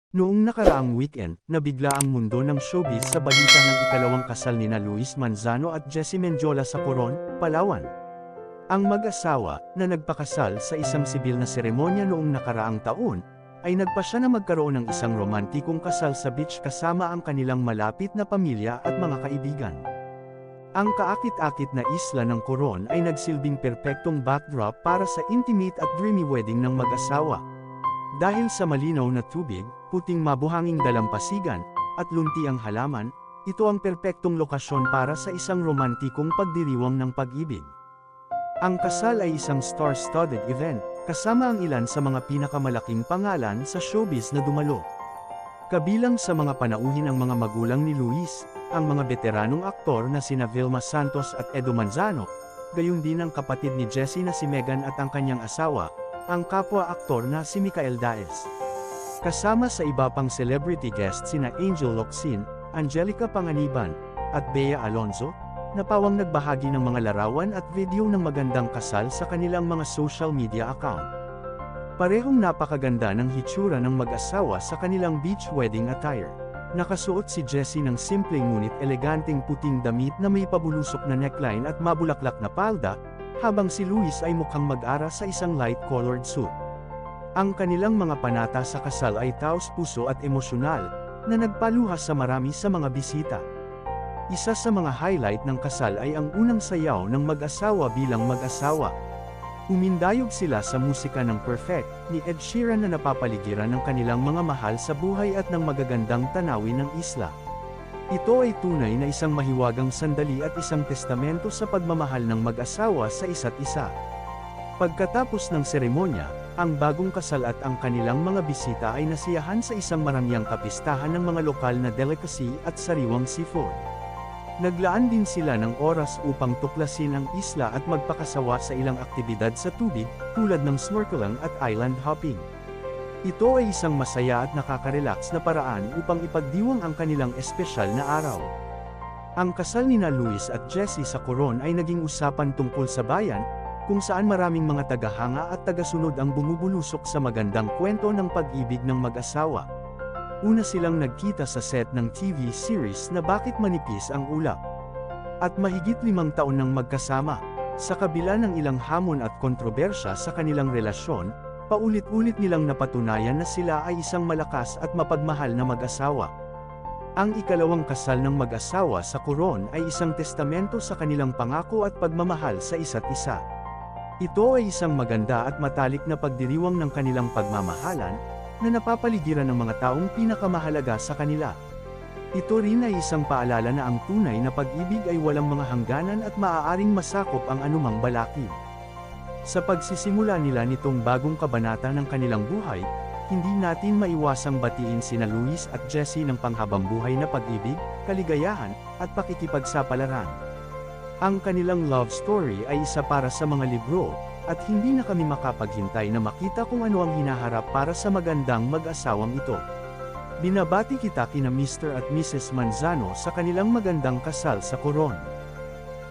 Noong nakaraang weekend, nabigla ang mundo ng showbiz sa balita ng ikalawang kasal nina Luis Manzano at Jessie Mendiola sa Coron, Palawan. Ang mag-asawa, na nagpakasal sa isang sibil na seremonya noong nakaraang taon, ay nagpasya na magkaroon ng isang romantikong kasal sa beach kasama ang kanilang malapit na pamilya at mga kaibigan. Ang kaakit-akit na isla ng Coron ay nagsilbing perpektong backdrop para sa intimate at dreamy wedding ng mag-asawa. Dahil sa malinaw na tubig, puting mabuhanging dalampasigan, at lunti ang halaman, ito ang perpektong lokasyon para sa isang romantikong pagdiriwang ng pag-ibig. Ang kasal ay isang star-studded event, kasama ang ilan sa mga pinakamalaking pangalan sa showbiz na dumalo. Kabilang sa mga panauhin ang mga magulang ni Luis, ang mga veteranong aktor na sina Vilma Santos at Edo Manzano, gayon din ang kapatid ni Jessie na si Megan at ang kanyang asawa, ang kapwa-aktor na si Micael Daes. Kasama sa iba pang celebrity guests sina Angel Locsin, Angelica Panganiban, at Bea Alonzo, na pawang nagbahagi ng mga larawan at video ng magandang kasal sa kanilang mga social media account. Parehong napakaganda ng hitsura ng mag-asawa sa kanilang beach wedding attire. Nakasuot si Jessie ng simpleng ngunit eleganteng puting damit na may pabulusok na neckline at mabulaklak na palda, habang si Luis ay mukhang mag-ara sa isang light-colored suit. Ang kanilang mga panata sa kasal ay taos-puso at emosyonal, na nagpaluha sa marami sa mga bisita. Isa sa mga highlight ng kasal ay ang unang sayaw ng mag-asawa bilang mag-asawa. Umindayog sila sa musika ng Perfect, ni Ed Sheeran na napapaligiran ng kanilang mga mahal sa buhay at ng magagandang tanawin ng isla. Ito ay tunay na isang mahiwagang sandali at isang testamento sa pagmamahal ng mag-asawa sa isa't isa. Pagkatapos ng seremonya, ang bagong kasal at ang kanilang mga bisita ay nasiyahan sa isang marangyang kapistahan ng mga lokal na delicacy at sariwang seafood. Naglaan din sila ng oras upang tuklasin ang isla at magpakasawa sa ilang aktibidad sa tubig, tulad ng snorkeling at island hopping. Ito ay isang masaya at nakaka-relax na paraan upang ipagdiwang ang kanilang espesyal na araw. Ang kasal nina Luis at Jessie sa Coron ay naging usapan tungkol sa bayan, kung saan maraming mga tagahanga at tagasunod ang bumubulusok sa magandang kwento ng pag-ibig ng mag-asawa. Una silang nagkita sa set ng TV series na Bakit Manipis ang Ulap. At mahigit 5 taon nang magkasama, sa kabila ng ilang hamon at kontrobersya sa kanilang relasyon, paulit-ulit nilang napatunayan na sila ay isang malakas at mapagmahal na mag-asawa. Ang ikalawang kasal ng mag-asawa sa Coron ay isang testamento sa kanilang pangako at pagmamahal sa isa't isa. Ito ay isang maganda at matalik na pagdiriwang ng kanilang pagmamahalan, na napapaligiran ng mga taong pinakamahalaga sa kanila. Ito rin ay isang paalala na ang tunay na pag-ibig ay walang mga hangganan at maaaring masakop ang anumang balakid. Sa pagsisimula nila nitong bagong kabanata ng kanilang buhay, hindi natin maiwasang batiin sina Luis at Jessie ng panghabang buhay na pag-ibig, kaligayahan, at pakikipagsapalaran. Ang kanilang love story ay isa para sa mga libro, at hindi na kami makapaghintay na makita kung ano ang hinaharap para sa magandang mag-asawang ito. Binabati kita kina Mr. at Mrs. Manzano sa kanilang magandang kasal sa Coron.